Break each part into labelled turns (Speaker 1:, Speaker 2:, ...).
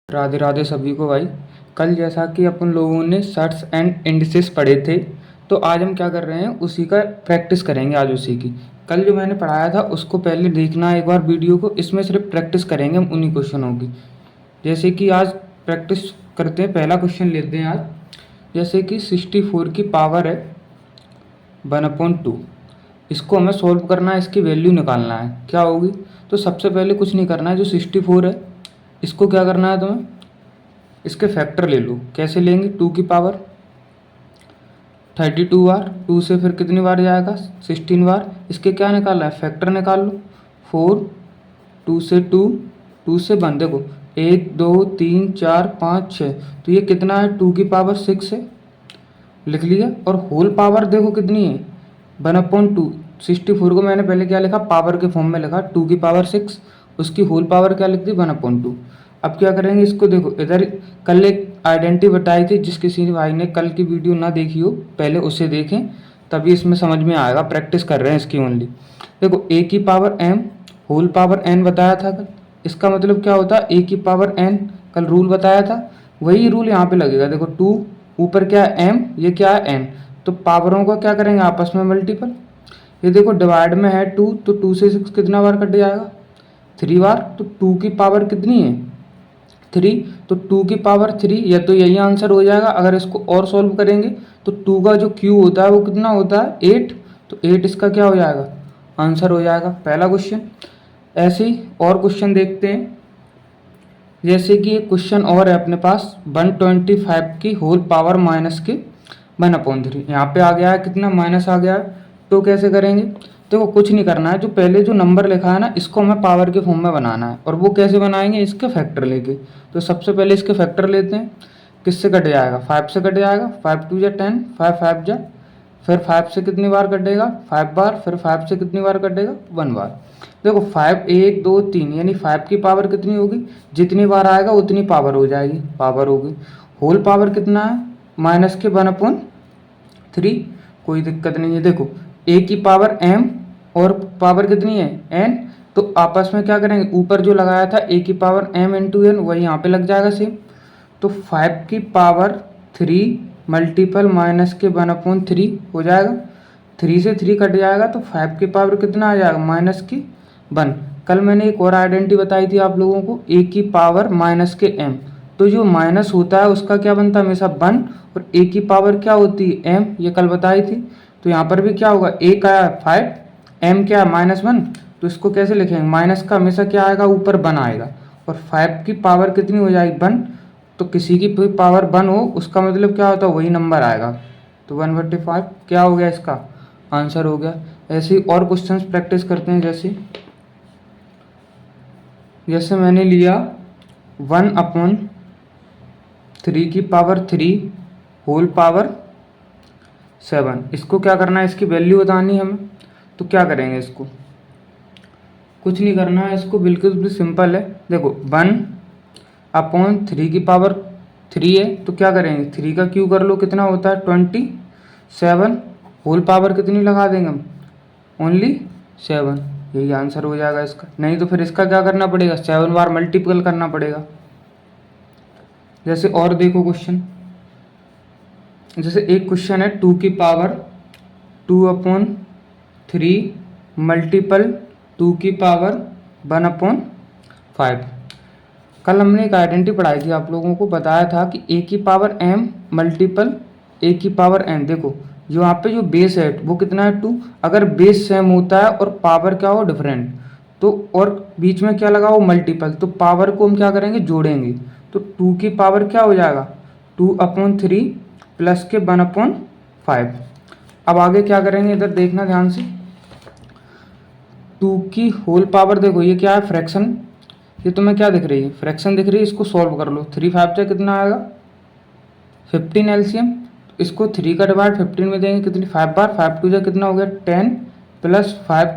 Speaker 1: राधे राधे सभी को भाई। कल जैसा कि अपन लोगों ने शर्ट्स एंड इंडिसेस पढ़े थे, तो आज हम क्या कर रहे हैं, उसी का प्रैक्टिस करेंगे आज उसी की। कल जो मैंने पढ़ाया था उसको पहले देखना एक बार वीडियो को, इसमें सिर्फ प्रैक्टिस करेंगे हम उन्हीं क्वेश्चनों की। जैसे कि आज प्रैक्टिस करते हैं, पहला क्वेश्चन लेते हैं आज। जैसे कि 64 की पावर है 1/2, इसको हमें सोल्व करना है, इसकी वैल्यू निकालना है क्या होगी। तो सबसे पहले कुछ नहीं करना है, जो 64 है इसको क्या करना है तुम्हें, इसके फैक्टर ले लो। कैसे लेंगे, 2 की पावर 32 बार, 2 से फिर कितनी बार जाएगा 16 बार। इसके क्या निकालना है, फैक्टर निकाल लो। 4, 2 से 2, 2 से 1, देखो 1 2 3 4 5 6, तो ये कितना है 2 की पावर 6 है, लिख लिया। और होल पावर देखो कितनी है 1/2। 64 को मैंने पहले क्या लिखा, पावर के फॉर्म में लिखा 2 की पावर 6, उसकी होल पावर क्या लिख दी 1/2। अब क्या करेंगे इसको, देखो इधर कल एक आइडेंटिटी बताई थी, जिस किसी भाई ने कल की वीडियो ना देखी हो पहले उसे देखें, तभी इसमें समझ में आएगा। प्रैक्टिस कर रहे हैं इसकी ओनली। देखो a की power m whole power n बताया था कल, इसका मतलब क्या होता है a की पावर n, कल रूल बताया था, वही रूल यहाँ पे लगेगा। देखो 2 ऊपर क्या है m, ये क्या है n, तो पावरों का क्या करेंगे आपस में मल्टीपल। ये देखो डिवाइड में है 2, तो 2 से 6 कितना बार कट जाएगा 3 बार, तो 2 की पावर कितनी है 3, तो 2 की पावर 3, या तो यही आंसर हो जाएगा। अगर इसको और सॉल्व करेंगे तो 2 का जो क्यू होता है वो कितना होता है 8, तो 8 इसका क्या हो जाएगा आंसर हो जाएगा पहला क्वेश्चन। ऐसे ही और क्वेश्चन देखते हैं। जैसे कि एक क्वेश्चन और है अपने पास, 125 की होल पावर माइनस के 1/3। यहाँ पे आ गया है कितना, माइनस आ गया है, तो कैसे करेंगे। देखो कुछ नहीं करना है, जो पहले जो नंबर लिखा है ना इसको हमें पावर के फॉर्म में बनाना है, और वो कैसे बनाएंगे, इसके फैक्टर लेके। तो सबसे पहले इसके फैक्टर लेते हैं। किससे कट जाएगा, 5 से कट जाएगा, 5 2 जा 10, 5 5 जा, फिर 5 से कितनी बार कटेगा 5 बार, फिर 5 से कितनी बार कटेगा 1 बार। देखो 5 1 2 3, यानी 5 की पावर कितनी होगी, जितनी बार आएगा उतनी पावर हो जाएगी, पावर होगी। होल पावर कितना है माइनस के 1/3, कोई दिक्कत नहीं है। देखो a की पावर m और पावर कितनी है n, तो आपस में क्या करेंगे, ऊपर जो लगाया था a की पावर m इंटू n वही यहाँ पे लग जाएगा सेम। तो 5 की पावर 3 मल्टीपल माइनस के 1/3 हो जाएगा, 3 से 3 कट जाएगा, तो 5 की पावर कितना आ जाएगा माइनस की 1। कल मैंने एक और आइडेंटिटी बताई थी आप लोगों को, a की पावर माइनस के m, तो जो माइनस होता है उसका क्या बनता है हमेशा 1, और a की पावर क्या होती है m, ये कल बताई थी। तो यहाँ पर भी क्या होगा, a का 5, m क्या है -1, तो इसको कैसे लिखेंगे, माइनस का हमेशा क्या आएगा ऊपर 1 आएगा, और 5 की पावर कितनी हो जाएगी 1, तो किसी की पावर 1 हो उसका मतलब क्या होता है वही नंबर आएगा, तो 1/5 क्या हो गया इसका आंसर हो गया। ऐसे ही और क्वेश्चंस प्रैक्टिस करते हैं। जैसे मैंने लिया 1/3 की पावर 3 होल पावर 7, इसको क्या करना है, इसकी वैल्यू बतानी है हमें। तो क्या करेंगे, इसको कुछ नहीं करना है, इसको बिल्कुल भी सिंपल है। देखो 1/3 की पावर 3 है, तो क्या करेंगे 3 का क्यू कर लो, कितना होता है 27, होल पावर कितनी लगा देंगे हम, ओनली 7, यही आंसर हो जाएगा इसका। नहीं तो फिर इसका क्या करना पड़ेगा, 7 बार मल्टीपल करना पड़ेगा। जैसे और देखो क्वेश्चन, जैसे एक क्वेश्चन है 2 की पावर 2/3 मल्टीपल 2 की पावर 1/5। कल हमने एक आइडेंटिटी पढ़ाई थी, आप लोगों को बताया था कि a की पावर m मल्टीपल a की पावर n। देखो जो यहाँ पे जो बेस है वो कितना है 2, अगर बेस सेम होता है और पावर क्या हो डिफरेंट, तो और बीच में क्या लगा हो मल्टीपल, तो पावर को हम क्या करेंगे जोड़ेंगे, तो 2 की पावर क्या हो जाएगा 2/3 प्लस के 1/5। अब आगे क्या करेंगे, इधर देखना ध्यान से। 2 की होल पावर, देखो ये क्या है फ्रैक्शन, ये तुम्हें क्या दिख रही है फ्रैक्शन दिख रही है, इसको सॉल्व कर लो। 3 5 से कितना आएगा 15 एलसीएम, इसको 3 का डिवाइड 15 में देंगे कितनी 5 बार, 5 2 जा कितना हो गया 10 प्लस 5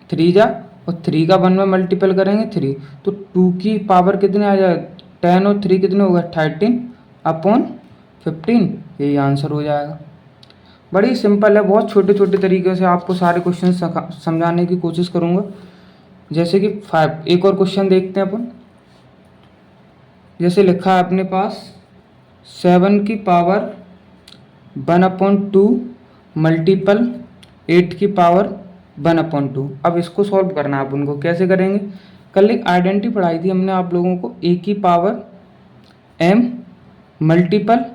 Speaker 1: 3 जा, और 3 का 1 में मल्टीपल करेंगे 3, तो 2 की पावर कितने आ जाएगा 10 और 3 कितने होगा 13/15, यही आंसर हो जाएगा। बड़ी सिंपल है, बहुत छोटे छोटे तरीके से आपको सारे क्वेश्चन समझाने की कोशिश करूँगा। जैसे कि 5, एक और क्वेश्चन देखते हैं अपन। जैसे लिखा है अपने पास 7 की पावर 1/2 मल्टीपल 8 की पावर 1/2। अब इसको सॉल्व करना है अपन को। कैसे करेंगे? कल एक आइडेंटिटी पढ़ाई थी हमने आप लोगों को, a की पावर m मल्टीपल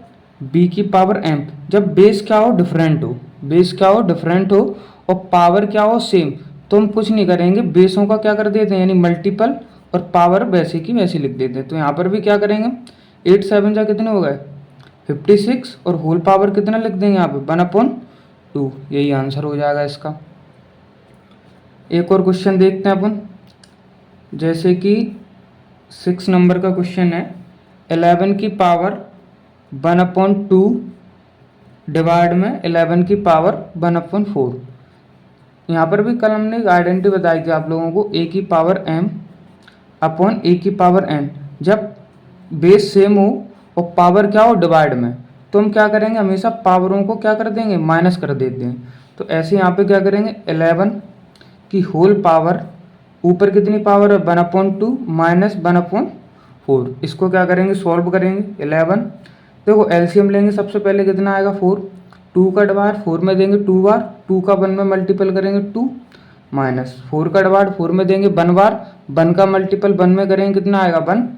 Speaker 1: b की पावर m। जब बेस क्या हो? डिफरेंट हो। बेस क्या हो? डिफरेंट हो और पावर क्या हो? सेम। तो हम कुछ नहीं करेंगे, बेसों का क्या कर देते हैं यानी मल्टीपल और पावर वैसे की वैसे लिख देते हैं। तो यहाँ पर भी क्या करेंगे? 8 7 जा कितने हो गए? 56 और होल पावर कितना लिख देंगे यहाँ पे? 1/2। यही आंसर हो जाएगा इसका। एक और क्वेश्चन देखते हैं अपन, जैसे कि 6 नंबर का क्वेश्चन है। 11 की पावर 1/2 डिवाइड में 11 की पावर 1/4। यहाँ पर भी कल हमने आइडेंटिटी बताई थी आप लोगों को, a की पावर m अपॉन a की पावर n। जब बेस सेम हो और पावर क्या हो? डिवाइड में, तो हम क्या करेंगे? हमेशा पावरों को क्या कर देंगे? माइनस कर देते हैं। तो ऐसे यहाँ पे क्या करेंगे? 11 की होल पावर, ऊपर कितनी पावर है? 1/2 माइनस 1/4। इसको क्या करेंगे? सॉल्व करेंगे। 11 देखो एलसीएम लेंगे, सबसे पहले कितना आएगा? 4। 2 का डिवाइड 4 में देंगे 2 बार, 2 का 1 में मल्टीपल करेंगे 2, माइनस 4 का डिवाइड 4 में देंगे 1 बार, 1 का मल्टीपल 1 में करेंगे कितना आएगा? 1।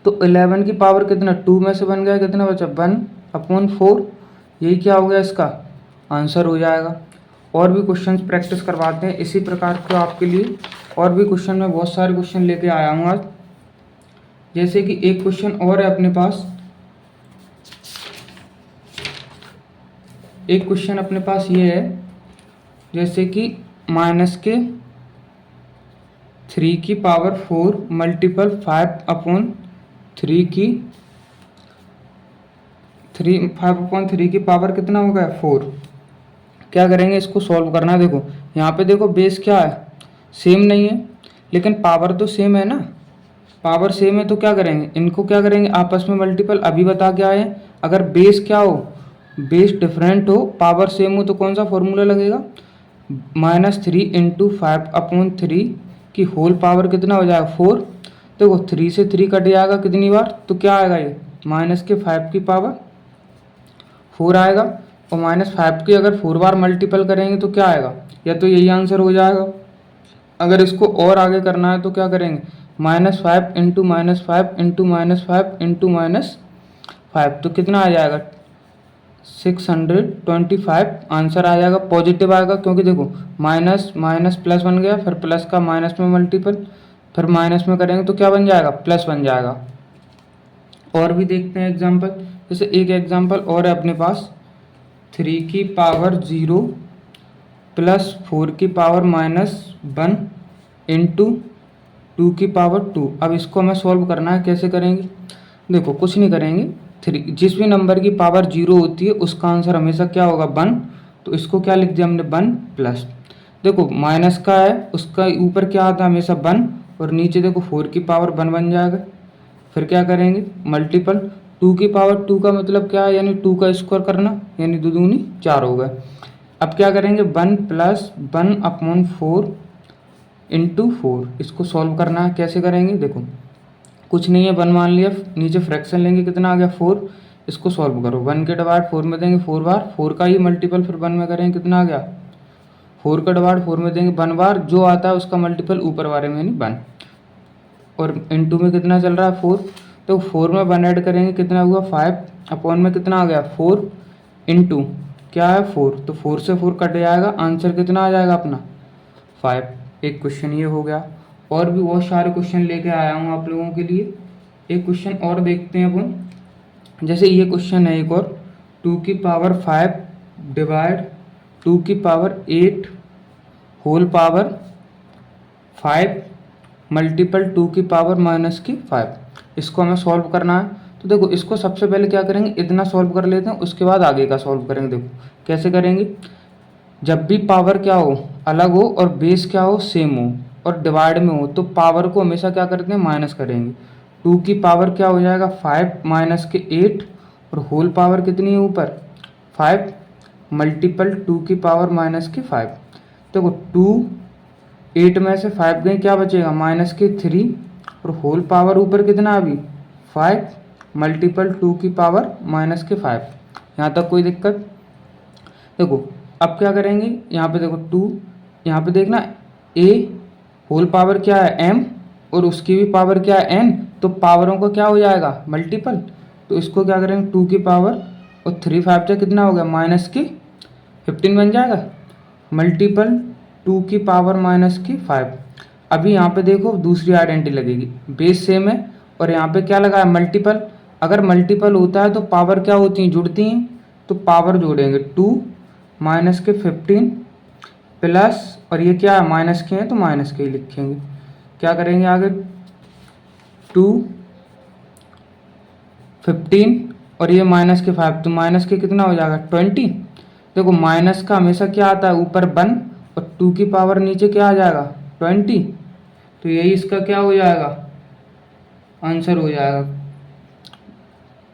Speaker 1: तो 11 की पावर कितना? 2 में से बन गया, कितना बचा? 1/4। यही क्या हो गया? इसका आंसर हो जाएगा। और भी क्वेश्चंस प्रैक्टिस करवाते हैं इसी प्रकार के आपके लिए। और भी क्वेश्चन में बहुत सारे क्वेश्चन लेके आया हूँ आज। जैसे कि एक क्वेश्चन और है अपने पास, एक क्वेश्चन अपने पास ये है, जैसे कि -3 की पावर 4 मल्टीपल 5/3 की 5/3 की पावर कितना हो गया? 4। क्या करेंगे? इसको सॉल्व करना है। देखो यहाँ पे देखो बेस क्या है? सेम नहीं है, लेकिन पावर तो सेम है ना। पावर सेम है तो क्या करेंगे? इनको क्या करेंगे? आपस में मल्टीपल। अभी बता के आए, अगर बेस क्या हो? बेस डिफरेंट हो, पावर सेम हो, तो कौन सा फॉर्मूला लगेगा? -3 × 5/3 की होल पावर कितना हो जाएगा? 4। देखो 3 से 3 कट जाएगा कितनी बार? तो क्या आएगा ये? -5 की पावर 4 आएगा। और -5 की अगर 4 बार मल्टीपल करेंगे तो क्या आएगा? या तो यही आंसर हो जाएगा। अगर इसको और आगे करना है तो क्या करेंगे? -5 × -5 × -5 × -5 तो कितना आ जाएगा? 625 आंसर आ जाएगा। पॉजिटिव आएगा क्योंकि देखो माइनस माइनस प्लस बन गया, फिर प्लस का माइनस में मल्टीपल, फिर माइनस में करेंगे तो क्या बन जाएगा? प्लस बन जाएगा। और भी देखते हैं एग्जाम्पल। जैसे एक एग्जाम्पल और है अपने पास, 3 की पावर 0 प्लस 4 की पावर -1 इंटू 2 की पावर 2। अब इसको हमें सॉल्व करना है। कैसे करेंगे? देखो कुछ नहीं करेंगे, 3 जिस भी नंबर की पावर 0 होती है उसका आंसर हमेशा क्या होगा? 1। तो इसको क्या लिख दिया हमने? 1 प्लस, देखो माइनस का है उसका ऊपर क्या आता है? हमेशा 1, और नीचे देखो 4 की पावर 1 बन जाएगा। फिर क्या करेंगे? मल्टीपल 2 की पावर 2 का मतलब क्या है? यानी 2 का स्क्वायर करना, यानी 2 दूनी 4 हो गए। अब क्या करेंगे? 1 + 1/4 इंटू 4। इसको सॉल्व करना है। कैसे करेंगे? देखो कुछ नहीं है, 1 मान लिया, नीचे फ्रैक्शन लेंगे, कितना आ गया? 4। इसको सॉल्व करो, 1 के डिवाइड 4 में देंगे 4 बार, 4 का ही मल्टीपल फिर 1 में करेंगे, कितना आ गया? 4 का डिवाइड 4 में देंगे 1 बार, जो आता है उसका मल्टीपल ऊपर वाले में यानी 1, और इंटू में कितना चल रहा है? 4। तो 4 में 1 ऐड करेंगे, कितना हुआ? 5 अपॉन में कितना आ गया? 4 इंटू क्या है? 4। तो 4 से 4 कट जाएगा, आंसर कितना आ जाएगा अपना? 5। एक क्वेश्चन ये हो गया। और भी बहुत सारे क्वेश्चन लेके आया हूँ आप लोगों के लिए। एक क्वेश्चन और देखते हैं अपन। जैसे ये क्वेश्चन है एक और, 2 की पावर 5 डिवाइड 2 की पावर 8 होल पावर 5 मल्टीपल 2 की पावर -5। इसको हमें सॉल्व करना है। तो देखो इसको सबसे पहले क्या करेंगे? इतना सॉल्व कर लेते हैं, उसके बाद आगे का सॉल्व करेंगे। देखो कैसे करेंगे? जब भी पावर क्या हो? अलग हो, और बेस क्या हो? सेम हो, और डिवाइड में हो, तो पावर को हमेशा क्या करते हैं? माइनस करेंगे। 2 की पावर क्या हो जाएगा? 5 माइनस के 8, और होल पावर कितनी है ऊपर? 5 मल्टीपल 2 की पावर -5। देखो 2 8 में से 5 गए, क्या बचेगा? -3, और होल पावर ऊपर कितना अभी? 5 मल्टीपल 2 की पावर माइनस के 5। यहाँ तक कोई दिक्कत? देखो अब क्या करेंगे, यहाँ पे देखो 2, यहाँ पे देखना a होल पावर क्या है m और उसकी भी पावर क्या है n, तो पावरों का क्या हो जाएगा मल्टीपल। तो इसको क्या करेंगे 2 की पावर और 3 5 से कितना हो गया माइनस की 15 बन जाएगा, मल्टीपल 2 की पावर माइनस की 5। अभी यहाँ पे देखो दूसरी आइडेंटिटी लगेगी, बेस सेम है और यहाँ पे क्या लगा है मल्टीपल। अगर मल्टीपल होता है तो पावर क्या होती हैं जुड़ती हैं, तो पावर जोड़ेंगे 2 माइनस के 15 प्लस, और ये क्या है माइनस के हैं तो माइनस के ही लिखेंगे। क्या करेंगे आगे 2 15 और ये माइनस के 5, तो माइनस के कितना हो जाएगा 20। देखो माइनस का हमेशा क्या आता है ऊपर 1 और 2 की पावर नीचे क्या आ जाएगा 20, तो यही इसका क्या हो जाएगा आंसर हो जाएगा।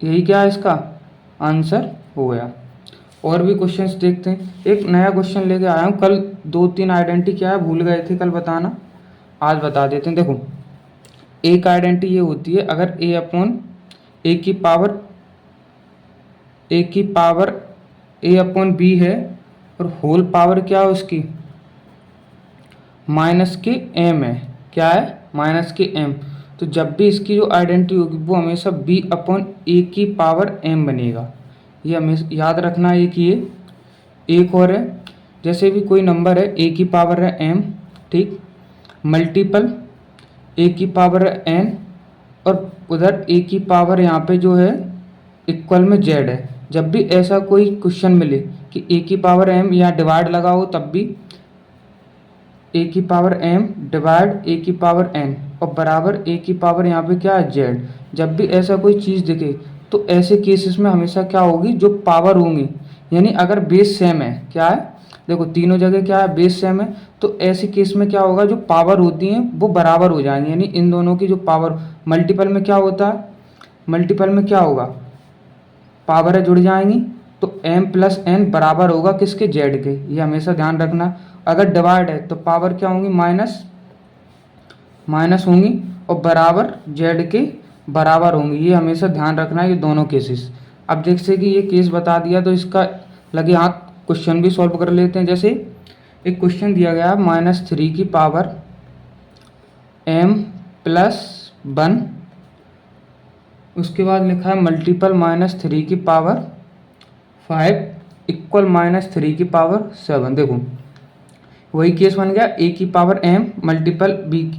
Speaker 1: यही क्या है इसका आंसर हो गया। और भी क्वेश्चंस देखते हैं। एक नया क्वेश्चन लेके आया हूँ, कल 2-3 आइडेंटिटी क्या है भूल गए थे कल बताना, आज बता देते हैं। देखो एक आइडेंटिटी ये होती है, अगर a अपॉन a की पावर a अपॉन b है और होल पावर क्या है उसकी माइनस के m है, क्या है माइनस के m, तो जब भी इसकी जो आइडेंटिटी होगी वो हमेशा b अपॉन a की पावर m बनेगा। ये हमेशा याद रखना है कि ये एक और है, जैसे भी कोई नंबर है a की पावर है m, ठीक, मल्टीपल a की पावर है n और उधर a की पावर यहाँ पे जो है इक्वल में z है। जब भी ऐसा कोई क्वेश्चन मिले कि a की पावर m या डिवाइड लगा हो, तब भी a की पावर m डिवाइड a की पावर n और बराबर a की पावर यहाँ पे क्या है z। जब भी ऐसा कोई चीज़ दिखे तो ऐसे केसेस में हमेशा क्या होगी जो पावर होंगी, यानी अगर बेस सेम है, क्या है देखो तीनों जगह क्या है बेस सेम है, तो ऐसे केस में क्या होगा जो पावर होती हैं वो बराबर हो जाएंगी, यानी इन दोनों की जो पावर मल्टीपल में क्या होता है, मल्टीपल में क्या होगा पावर जुड़ जाएंगी, तो m प्लस n बराबर होगा किसके z के, ये हमेशा ध्यान रखना। अगर डिवाइड है तो पावर क्या होंगी माइनस होंगी और बराबर z के बराबर होंगी, ये हमेशा ध्यान रखना है ये दोनों केसेस। अब जैसे कि ये केस बता दिया तो इसका लगे हाथ क्वेश्चन भी सॉल्व कर लेते हैं। जैसे एक क्वेश्चन दिया गया -3 की पावर m प्लस 1, उसके बाद लिखा है मल्टीपल -3 की पावर 5 इक्वल -3 की पावर 7। देखो वही केस बन गया, a की पावर m मल्टीपल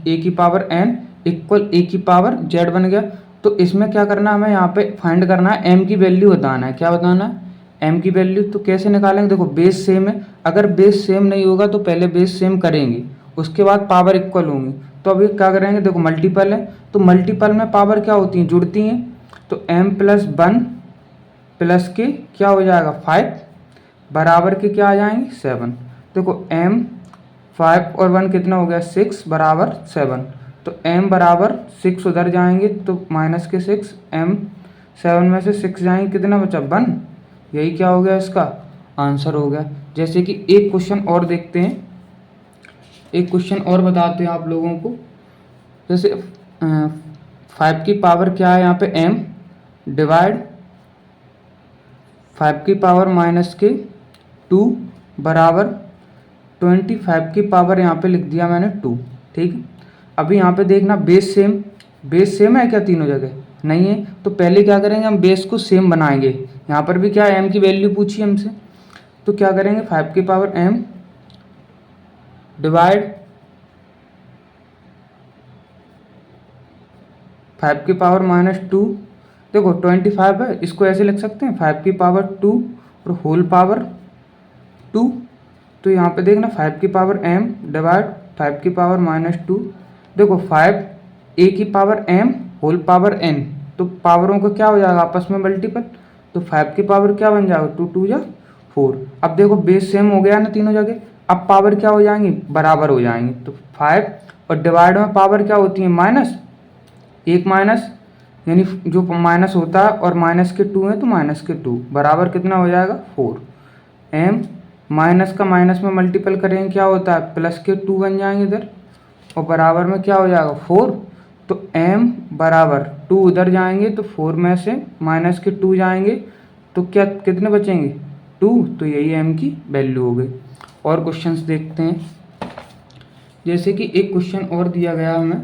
Speaker 1: a की पावर n इक्वल a की पावर z बन गया। तो इसमें क्या करना है, हमें यहाँ पे फाइंड करना है m की वैल्यू बताना है। क्या बताना है m की वैल्यू, तो कैसे निकालेंगे, देखो बेस सेम है, अगर बेस सेम नहीं होगा तो पहले बेस सेम करेंगे, उसके बाद पावर इक्वल होंगी। तो अभी क्या करेंगे, देखो मल्टीपल है तो मल्टीपल में पावर क्या होती हैं जुड़ती हैं, तो m प्लस 1 प्लस के क्या हो जाएगा 5 बराबर के क्या आ जाएंगे 7। देखो m 5 और 1 कितना हो गया 6 बराबर 7, तो m बराबर 6 उधर जाएंगे तो माइनस के 6, m 7 में से 6 जाएंगे कितना बचा 1, यही क्या हो गया इसका आंसर हो गया। जैसे कि एक क्वेश्चन और देखते हैं, एक क्वेश्चन और बताते हैं आप लोगों को। जैसे 5 की पावर क्या है यहाँ पे m डिवाइड 5 की पावर माइनस के 2 बराबर 25 की पावर यहाँ पे लिख दिया मैंने 2, ठीक। अभी यहाँ पे देखना बेस सेम है क्या तीनों जगह, नहीं है, तो पहले क्या करेंगे हम बेस को सेम बनाएंगे। यहाँ पर भी क्या है m की वैल्यू पूछी हमसे, तो क्या करेंगे 5 की पावर m डिवाइड 5 की पावर -2, देखो 25 है, इसको ऐसे लिख सकते हैं 5 की पावर 2 और होल पावर 2, तो यहाँ पे देखना 5 की पावर m डिवाइड 5 की पावर -2, देखो 5 a की power m whole power n, तो पावरों का क्या हो जाएगा आपस में मल्टीपल, तो 5 की पावर क्या बन जाएगा 2 2 जा 4। अब देखो बेस सेम हो गया ना तीनों जगह, अब पावर क्या हो जाएंगी बराबर हो जाएंगी, तो 5 और डिवाइड में पावर क्या होती है माइनस, एक माइनस यानी जो माइनस होता है और माइनस के 2 है तो माइनस के 2 बराबर कितना हो जाएगा 4। m माइनस का माइनस में मल्टीपल करेंगे क्या होता है प्लस के 2 बन जाएंगे इधर और बराबर में क्या हो जाएगा 4, तो m बराबर टू उधर जाएंगे तो 4 में से माइनस के 2 जाएंगे तो क्या कितने बचेंगे 2, तो यही m की वैल्यू हो गई। और क्वेश्चंस देखते हैं, जैसे कि एक क्वेश्चन और दिया गया हमें।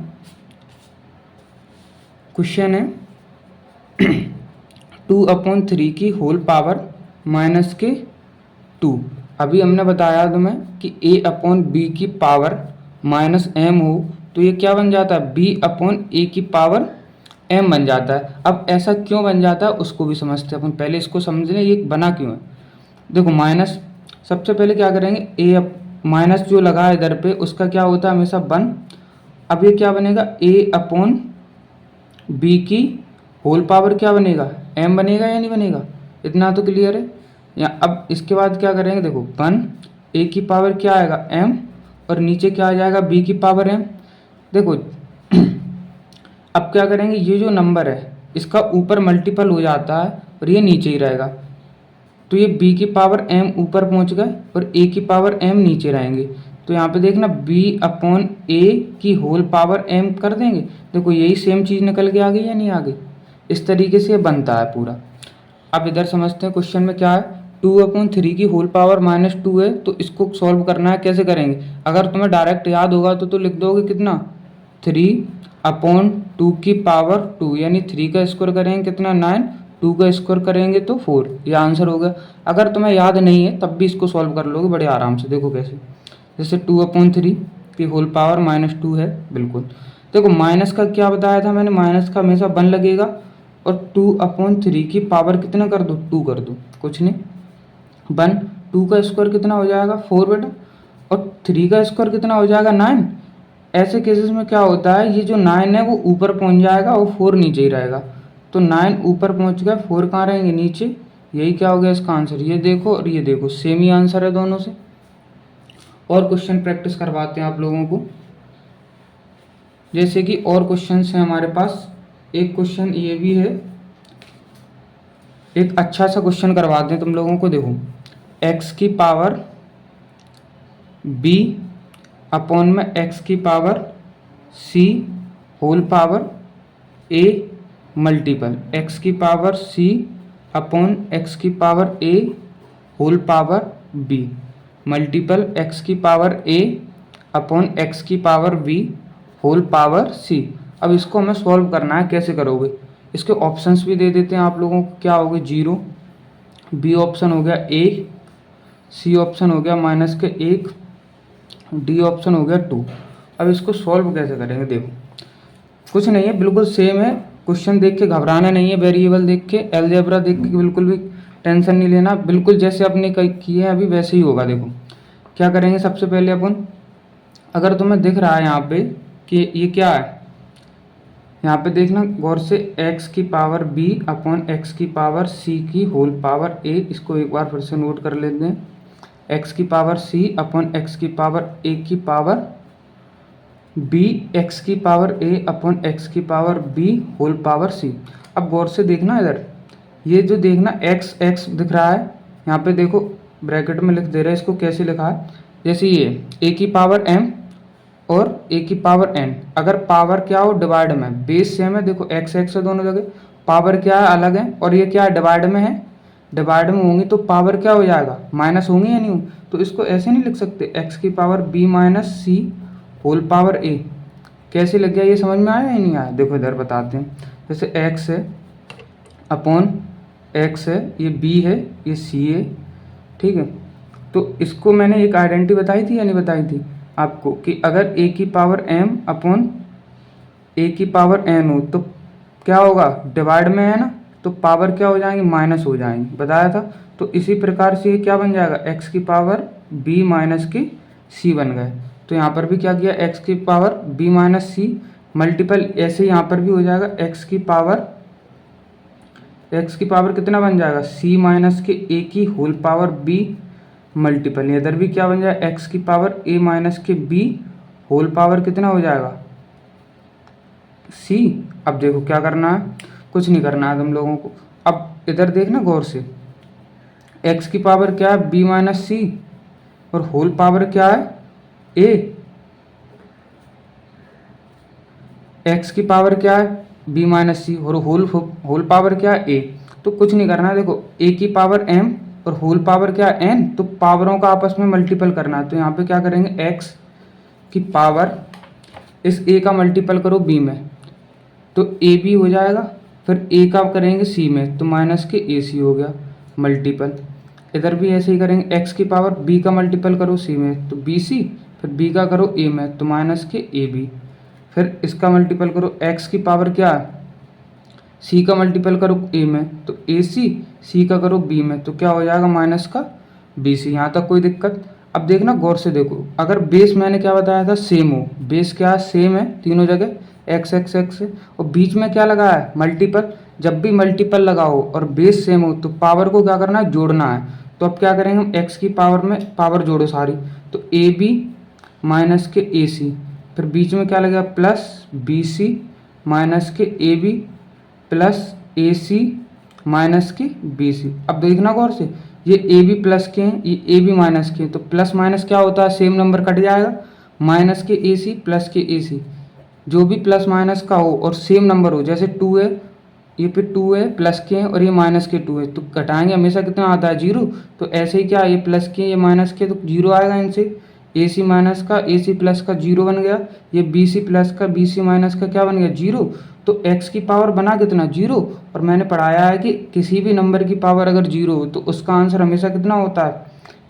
Speaker 1: क्वेश्चन है 2/3 की होल पावर माइनस के 2। अभी हमने बताया तुम्हें कि a/b की पावर माइनस m हो तो ये क्या बन जाता है b/a की पावर m बन जाता है। अब ऐसा क्यों बन जाता है उसको भी समझते हैं अपन, पहले इसको समझ लें ये बना क्यों है। देखो माइनस, सबसे पहले क्या करेंगे a माइनस जो लगा है इधर पे उसका क्या होता है हमेशा 1। अब ये क्या बनेगा a/b की होल पावर क्या बनेगा m बनेगा या नहीं बनेगा, इतना तो क्लियर है। या अब इसके बाद क्या करेंगे, देखो 1 a की पावर क्या आएगा m और नीचे क्या आ जाएगा b की पावर m। देखो अब क्या करेंगे, ये जो नंबर है इसका ऊपर मल्टीपल हो जाता है और ये नीचे ही रहेगा, तो ये b की पावर m ऊपर पहुंच गए और a की पावर m नीचे रहेंगे। तो यहाँ पे देखना b/a की होल पावर m कर देंगे, देखो यही सेम चीज़ निकल के आ गई या नहीं आ गई। इस तरीके से ये बनता है पूरा। अब इधर समझते हैं क्वेश्चन में क्या है, 2/3 की होल पावर माइनस 2 है तो इसको सॉल्व करना है। कैसे करेंगे, अगर तुम्हें डायरेक्ट याद होगा तो लिख दोगे कितना 3/2 की पावर 2, यानी 3 का स्क्वायर करेंगे कितना 9, 2 का स्क्वायर करेंगे तो 4, ये आंसर हो गया। अगर तुम्हें याद नहीं है तब भी इसको सॉल्व कर लोगे बड़े आराम से। देखो कैसे, जैसे 2/3 की होल पावर माइनस 2 है, बिल्कुल। देखो माइनस का क्या बताया था मैंने, माइनस का हमेशा 1 लगेगा और 2/3 की पावर कितना कर दो 2 कर दो, कुछ नहीं 1, 2 का स्क्वायर कितना हो जाएगा 4 बेटा, और 3 का स्क्वायर कितना हो जाएगा 9। ऐसे केसेस में क्या होता है, ये जो 9 है वो ऊपर पहुंच जाएगा और 4 नीचे ही रहेगा। तो 9 ऊपर पहुंच गया, 4 कहाँ रहेंगे नीचे, यही क्या हो गया इसका आंसर। ये देखो और ये देखो सेम ही आंसर है दोनों से। और क्वेश्चन प्रैक्टिस करवाते हैं आप लोगों को, जैसे कि और क्वेश्चन हैं हमारे पास। एक क्वेश्चन ये भी है, एक अच्छा सा क्वेश्चन करवाते हैं तुम लोगों को। देखो x की पावर b अपॉन में x की power c whole power a multiple x की पावर c अपॉन x की power a whole power b multiple x की पावर a अपॉन x की power b whole power c। अब इसको हमें solve करना है, कैसे करोगे, इसके ऑप्शंस भी दे देते हैं आप लोगों को। क्या हो गए 0, बी ऑप्शन हो गया 1, सी ऑप्शन हो गया माइनस के 1, डी ऑप्शन हो गया 2। अब इसको सॉल्व कैसे करेंगे, देखो कुछ नहीं है, बिल्कुल सेम है। क्वेश्चन देख के घबराना नहीं है, वेरिएबल देख के, अलजेब्रा देख के बिल्कुल भी टेंशन नहीं लेना, बिल्कुल जैसे अपने किए हैं अभी वैसे ही होगा। देखो क्या करेंगे, सबसे पहले अपन, अगर तुम्हें दिख रहा है यहाँ पे कि ये क्या है, यहाँ पे देखना गौर से, x की पावर b अपॉन x की पावर c की होल पावर a। इसको एक बार फिर से नोट कर लेते हैं, x की पावर c अपॉन x की पावर a की पावर b, x की पावर a अपॉन x की power b whole power c। अब गौर से देखना इधर, ये जो देखना x x दिख रहा है, यहाँ पे देखो ब्रैकेट में लिख दे रहा है, इसको कैसे लिखा है, जैसे ये a की पावर m और a की पावर n। अगर पावर क्या हो डिवाइड में, बेस सेम है, देखो x x है दोनों जगह, पावर क्या है अलग है, और ये क्या है डिवाइड में है, डिवाइड में होंगी तो पावर क्या हो जाएगा माइनस होंगी या नहीं होंगी। तो इसको ऐसे नहीं लिख सकते, x की power b minus C whole power a। कैसे लग गया, ये समझ में आया या नहीं आया। देखो इधर बताते हैं, जैसे x है अपॉन x है, ये b है, ये c है, ठीक है। तो इसको मैंने एक आइडेंटिटी बताई थी या नहीं बताई थी आपको, कि अगर a की पावर m अपॉन a की पावर n हो तो क्या होगा डिवाइड में है ना, तो पावर क्या हो जाएंगी माइनस हो जाएंगी, बताया था। तो इसी प्रकार से ये क्या बन जाएगा x की पावर b माइनस की c बन गए। तो यहाँ पर भी क्या किया, x की पावर b माइनस सी मल्टीपल, ऐसे यहाँ पर भी हो जाएगा x की पावर कितना बन जाएगा c माइनस के a की होल पावर b मल्टीपल, इधर भी क्या बन जाएगा x की पावर a माइनस के b होल पावर कितना हो जाएगा c। अब देखो क्या करना है, कुछ नहीं करना है तुम लोगों को। अब इधर देखना गौर से, x की पावर क्या है b माइनस सी और होल पावर क्या है a, x की पावर क्या है बी माइनस सी, और होल पावर क्या है ए। तो कुछ नहीं करना है, देखो ए की पावर एम और होल पावर क्या है एन, तो पावरों का आपस में मल्टीपल करना है। तो यहाँ पे क्या करेंगे, एक्स की पावर इस ए का मल्टीपल करो बी में, तो ए बी हो जाएगा, फिर ए का करेंगे सी में, तो माइनस के ए सी हो गया मल्टीपल। इधर भी ऐसे ही करेंगे, एक्स की पावर बी का मल्टीपल करो सी में, तो बी सी, फिर बी का करो ए में, तो माइनस के ए बी, फिर इसका मल्टीपल करो, एक्स की पावर क्या है सी का मल्टीपल करो ए में, तो ए सी, सी का करो बी में, तो क्या हो जाएगा माइनस का बी सी। यहाँ तक कोई दिक्कत? अब देखना गौर से देखो, अगर बेस मैंने क्या बताया था सेम हो, बेस क्या है सेम है तीनों जगह, एक्स एक्स एक्स है, और बीच में क्या लगा है मल्टीपल। जब भी मल्टीपल लगाओ और बेस सेम हो तो पावर को क्या करना है, जोड़ना है। तो अब क्या करेंगे हम, एक्स की पावर में पावर जोड़ो सारी, तो ए बी माइनस के ए सी, फिर बीच में क्या लगेगा plus B C minus K A B plus A C minus K B C. अब देखना गौर से, ये ए बी प्लस के हैं, ये ए बी माइनस के हैं, तो प्लस माइनस क्या होता है, सेम नंबर कट जाएगा, माइनस के ए सी प्लस के ए सी। जो भी प्लस माइनस का हो और सेम नंबर हो, जैसे टू है, ये पे टू है प्लस के हैं और ये माइनस के टू है, तो घटाएंगे हमेशा कितना आता है जीरो। तो ऐसे ही क्या, ये प्लस के ये माइनस के, तो जीरो आएगा इनसे। ए सी माइनस का ए सी प्लस का जीरो बन गया, ये बी सी प्लस का बी सी माइनस का क्या बन गया जीरो। तो एक्स की पावर बना कितना जीरो, और मैंने पढ़ाया है कि किसी भी नंबर की पावर अगर जीरो हो तो उसका आंसर हमेशा कितना होता है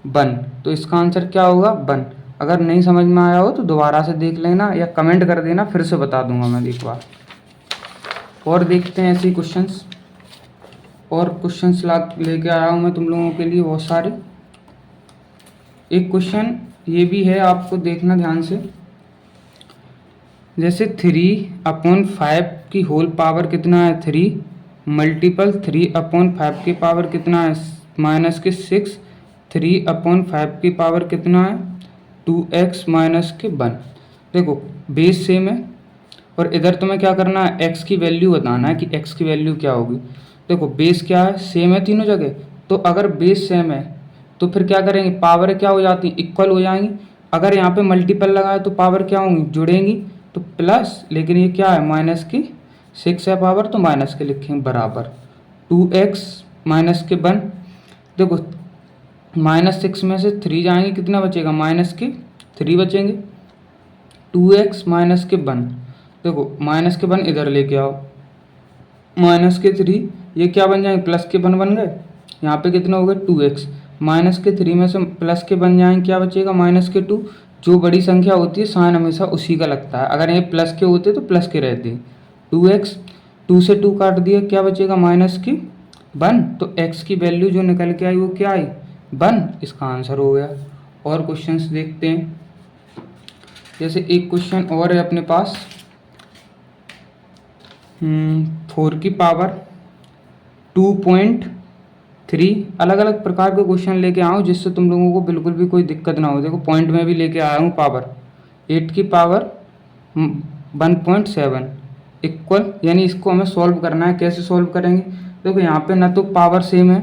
Speaker 1: वन। तो इसका आंसर क्या होगा वन। अगर नहीं समझ में आया हो तो दोबारा से देख लेना या कमेंट कर देना, फिर से बता दूंगा मैं एक बार। और देखते हैं ऐसे ही क्वेश्चंस, और क्वेश्चंस ला लेके आया हूँ मैं तुम लोगों के लिए बहुत सारे। एक क्वेश्चन ये भी है, आपको देखना ध्यान से, जैसे 3/5 की होल पावर कितना है 3 मल्टीपल 3/5 की पावर कितना है माइनस के 6, 3/5 की पावर कितना है 2x माइनस के 1। देखो बेस सेम है, और इधर तुम्हें क्या करना है, x की वैल्यू बताना है कि x की वैल्यू क्या होगी। देखो बेस क्या है सेम है तीनों जगह, तो अगर बेस सेम है तो फिर क्या करेंगे, पावर क्या हो जाती है इक्वल हो जाएंगी। अगर यहाँ पे मल्टीपल लगा है तो पावर क्या होंगी जुड़ेंगी, तो प्लस, लेकिन ये क्या है माइनस की 6 है पावर, तो माइनस के लिखेंगे बराबर 2x माइनस के 1। देखो -6 में से 3 जाएंगे, कितना बचेगा माइनस के 3 बचेंगे, 2x माइनस के 1। देखो माइनस के 1 इधर लेके आओ, माइनस के 3 ये क्या बन जाएंगे प्लस के 1 बन गए, यहाँ पे कितना हो गया 2x, माइनस के 3 में से प्लस के बन जाएंगे, क्या बचेगा माइनस के 2। जो बड़ी संख्या होती है साइन हमेशा उसी का लगता है, अगर ये प्लस के होते तो प्लस के रहते। 2x 2 से 2 काट दिया, क्या बचेगा माइनस की 1, तो x की वैल्यू जो निकल के आई वो क्या आई 1, इसका आंसर हो गया। और क्वेश्चंस देखते हैं, जैसे एक क्वेश्चन और है अपने पास, 4 की पावर 2.3। अलग अलग प्रकार के क्वेश्चन लेके आऊँ जिससे तुम लोगों को बिल्कुल भी कोई दिक्कत ना हो। देखो पॉइंट में भी लेके आया हूँ पावर 8 की पावर 1.7 इक्वल, यानी इसको हमें सॉल्व करना है। कैसे सॉल्व करेंगे, देखो यहाँ पे ना तो पावर सेम है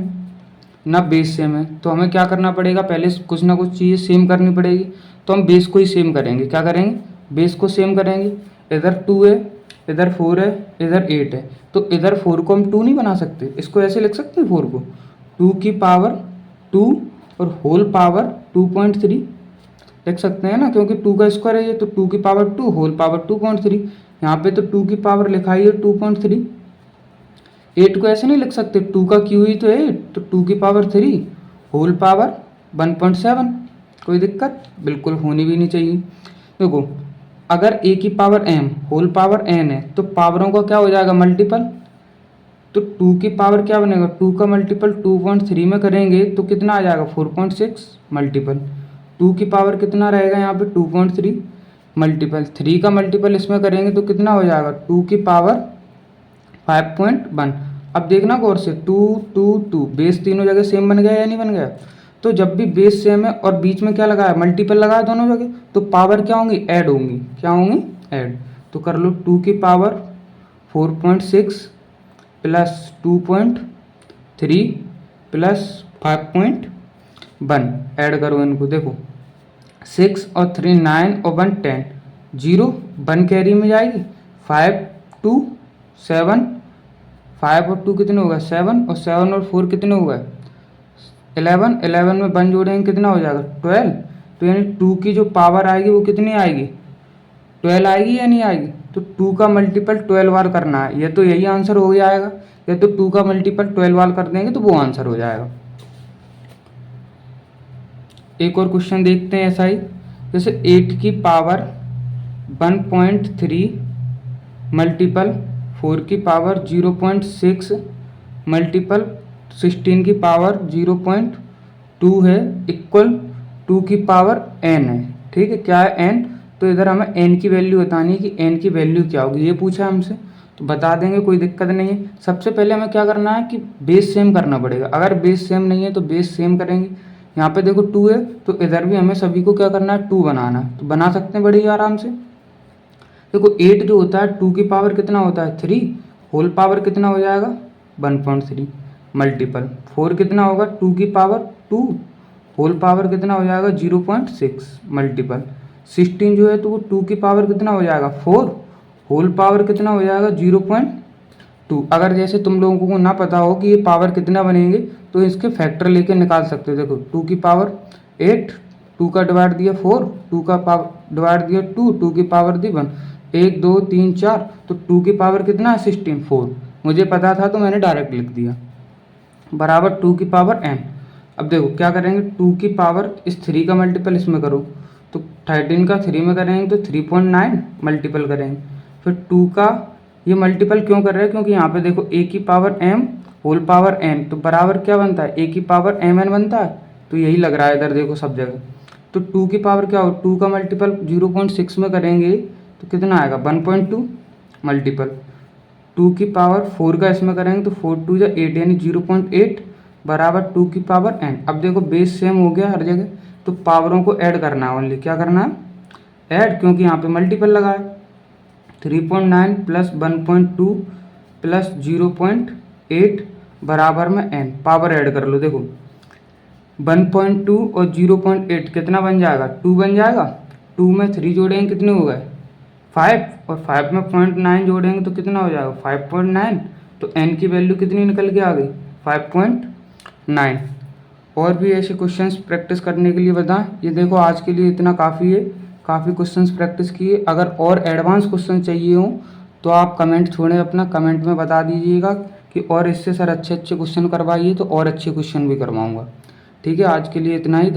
Speaker 1: ना बेस सेम है, तो हमें क्या करना पड़ेगा, पहले कुछ ना कुछ चीज़ें सेम करनी पड़ेगी। तो हम बेस को ही सेम करेंगे, क्या करेंगे बेस को सेम करेंगे। इधर 2 है, इधर 4 है, इधर 8 है, तो इधर 4 को हम 2 नहीं बना सकते, इसको ऐसे लिख सकते हैं 4 को 2 की पावर 2 और होल पावर 2.3 लिख सकते हैं ना, क्योंकि 2 का स्क्वायर है ये, तो 2 की पावर 2 होल पावर 2.3। यहाँ पे तो 2 की पावर लिखाई है 2.3, 8 को ऐसे नहीं लिख सकते, 2 का क्यू ही तो 8, तो 2 की पावर 3 होल पावर 1.7। कोई दिक्कत बिल्कुल होनी भी नहीं चाहिए। देखो अगर a की power m whole power n है तो पावरों का क्या हो जाएगा मल्टीपल, तो 2 की पावर क्या बनेगा 2 का मल्टीपल 2.3 में करेंगे तो कितना आ जाएगा 4.6 मल्टीपल 2 की पावर कितना रहेगा यहाँ पे 2.3 मल्टीपल 3 का मल्टीपल इसमें करेंगे तो कितना हो जाएगा 2 की पावर 5.1। अब देखना गौर से 2 2 2 बेस तीनों जगह सेम बन गया या नहीं बन गया। तो जब भी बेस सेम है और बीच में क्या लगा है मल्टीपल लगा है दोनों जगह, तो पावर क्या होंगी ऐड होंगी, क्या होंगी ऐड। तो कर लो 2 की पावर 4.6 प्लस 2.3 प्लस 5.1 ऐड करो इनको। देखो 6 और 3 9 और 1 10, 0 1 कैरी में जाएगी, 5 2 7, 5 और 2 कितने हो गए 7, और 7 और 4 कितने हो गए 11, 11 में 1 जोड़ेंगे कितना हो जाएगा 12। तो यानी 2 की जो पावर आएगी वो कितनी आएगी 12 आएगी या नहीं आएगी। तो 2 का मल्टीपल 12 बार करना है, ये तो यही आंसर हो जाएगा। या तो 2 का मल्टीपल 12 बार कर देंगे तो वो आंसर हो जाएगा। एक और क्वेश्चन देखते हैं ऐसा ही, जैसे 8 की पावर 1.3 मल्टीपल 4 की पावर 0.6 मल्टीपल 16 की पावर 0.2 है, इक्वल 2 की पावर n है। ठीक है, क्या है n, तो इधर हमें n की वैल्यू बतानी है कि n की वैल्यू क्या होगी, ये पूछा है हमसे, तो बता देंगे, कोई दिक्कत नहीं है। सबसे पहले हमें क्या करना है कि बेस सेम करना पड़ेगा। अगर बेस सेम नहीं है तो बेस सेम करेंगे। यहाँ पे देखो 2 है तो इधर भी हमें सभी को क्या करना है 2 बनाना है, तो बना सकते हैं बड़ी आराम से। देखो 8 जो होता है 2 की पावर कितना होता है 3, होल पावर कितना हो जाएगा 1.3 मल्टीपल 4 कितना होगा 2 की पावर 2, होल पावर कितना हो जाएगा 0.6 मल्टीपल 16 जो है तो वो 2 की पावर कितना हो जाएगा 4, होल पावर कितना हो जाएगा 0.2। अगर जैसे तुम लोगों को ना पता हो कि ये पावर कितना बनेंगे तो इसके फैक्टर लेके निकाल सकते हो। देखो 2 की पावर 8, 2 का डिवाइड दिया 4, 2 का पावर डिवाइड दिया 2, 2 की पावर दी 1, 1 2 3 4, तो 2 की पावर कितना है 16, 4 मुझे पता था तो मैंने डायरेक्ट लिख दिया, बराबर 2 की पावर n। अब देखो क्या करेंगे 2 की पावर इस 3 का मल्टीपल इसमें करो, तो 13 का 3 में करेंगे तो 3.9 मल्टीपल करेंगे, फिर 2 का ये मल्टीपल क्यों कर रहे हैं क्योंकि यहाँ पे देखो a की power m whole power n, तो बराबर क्या बनता है a की पावर mn बनता है, तो यही लग रहा है इधर देखो सब जगह। तो 2 की पावर क्या हो 2 का मल्टीपल 0.6 में करेंगे तो कितना आएगा 1.2 मल्टीपल 2 की पावर 4 का इसमें करेंगे तो 4 2 या 8 यानी 0.8 बराबर 2 की पावर n। अब देखो बेस सेम हो गया हर जगह, तो पावरों को ऐड करना है, ओनली क्या करना है ऐड, क्योंकि यहाँ पे मल्टीपल लगा है। 3.9 प्लस 1.2 प्लस 0.8 बराबर में n, पावर ऐड कर लो। देखो 1.2 और 0.8 कितना बन जाएगा 2 बन जाएगा, 2 में 3 जोड़ेंगे कितने हो गए 5, और 5 में 0.9 जोड़ेंगे तो कितना हो जाएगा 5.9, तो n की वैल्यू कितनी निकल के आ गई 5.9। और भी ऐसे क्वेश्चंस प्रैक्टिस करने के लिए बताएं। ये देखो आज के लिए इतना काफ़ी है, काफ़ी क्वेश्चंस प्रैक्टिस किए। अगर और एडवांस क्वेश्चन चाहिए हो तो आप कमेंट छोड़ें, अपना कमेंट में बता दीजिएगा कि और इससे सर अच्छे अच्छे क्वेश्चन करवाइए, तो और अच्छे क्वेश्चन भी करवाऊँगा। ठीक है, आज के लिए इतना ही।